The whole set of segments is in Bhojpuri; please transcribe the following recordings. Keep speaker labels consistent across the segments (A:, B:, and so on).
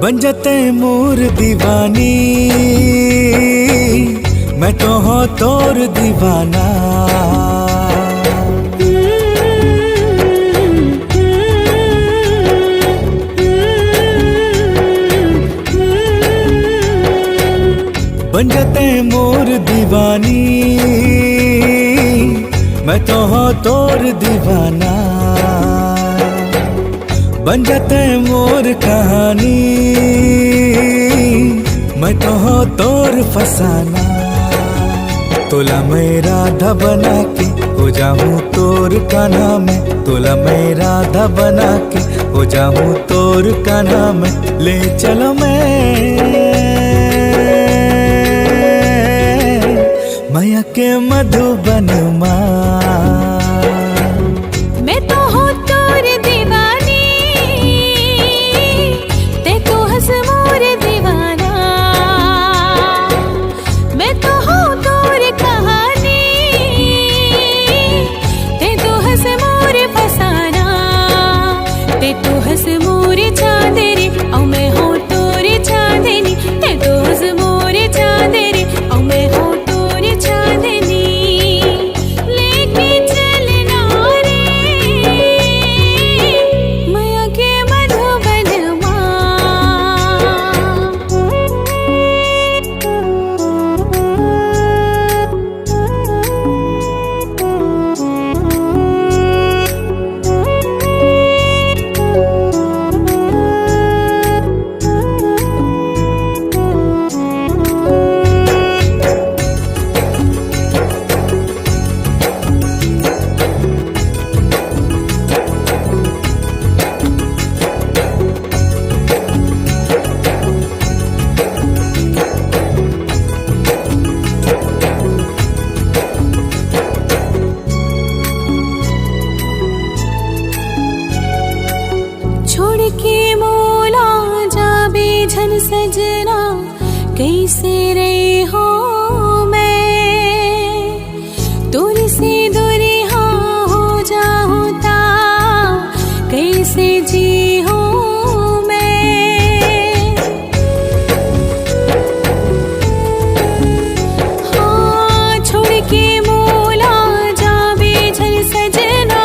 A: बन जाते मोर दीवानी, मैं तो हो तोर दीवाना। बन जाते मोर दीवानी, मैं तो हो तोर दीवाना। बन जाते मोर कहानी, मैं तो हो तोर फसाना। तोला मैं राधा बना के हो जाऊं तोर कान्हा मैं, तोला मैं राधा बना के हो जाऊं तोर कान्हा मैं। ले चलो मैया के मधुबन माँ।
B: मैं तो हूँ तोर दीवानी, ते तो हंस मोर दीवाना। मैं तो हूँ तोर कहानी, ते तो हंस मोर फसाना। ते तो हंस मोर चांदनी, औ मैं हूँ तोर चांदनी। ते तो हंस मोर चांदनी, औ मैं हूँ चांदनी। लेके चलना रे मैया के मधुबन सजना। कैसे रे हो मैं दूर से दूरी हाँ हो जाऊँ ता, कैसे जी हो मैं। हाँ छोड़ के मोला जाबे झल सजना।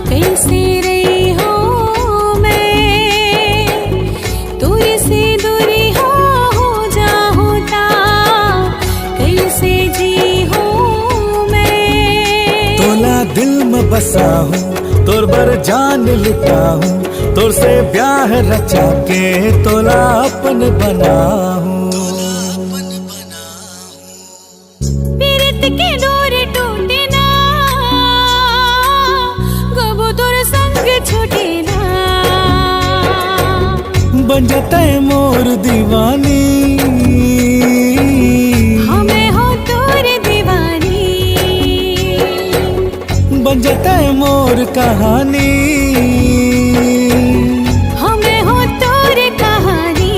B: कैसे रे हो
A: दिल में बसा हूँ, तोर बर जान लिखा हूँ। तोर से ब्याह रचा के तोला अपन बना हूँ।
B: पीरत के डोर टूटे ना, गबो तोर संग छूटे ना।
A: बन जाता है मोर दीवानी, बन जाता है मोर कहानी।
B: हमें हो तोर कहानी।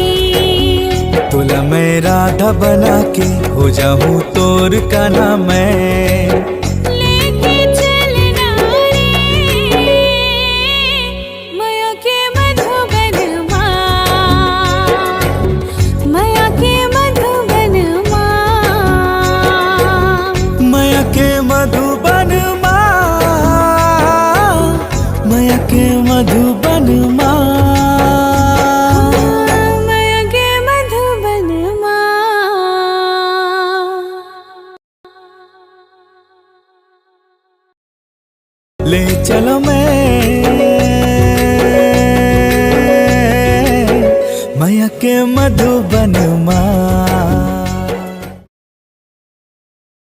A: तोला मैं राधा बना के हो जाऊं तोर कान्हा मैं।
B: लेके चलना रे मैया के मधुबन माँ। मैया के मधुबन माँ।
A: मैया के मधुबन माया के मधुबन माँ।
B: मैया के मधुबन माँ।
A: ले चलो मैया के मधुबन माँ।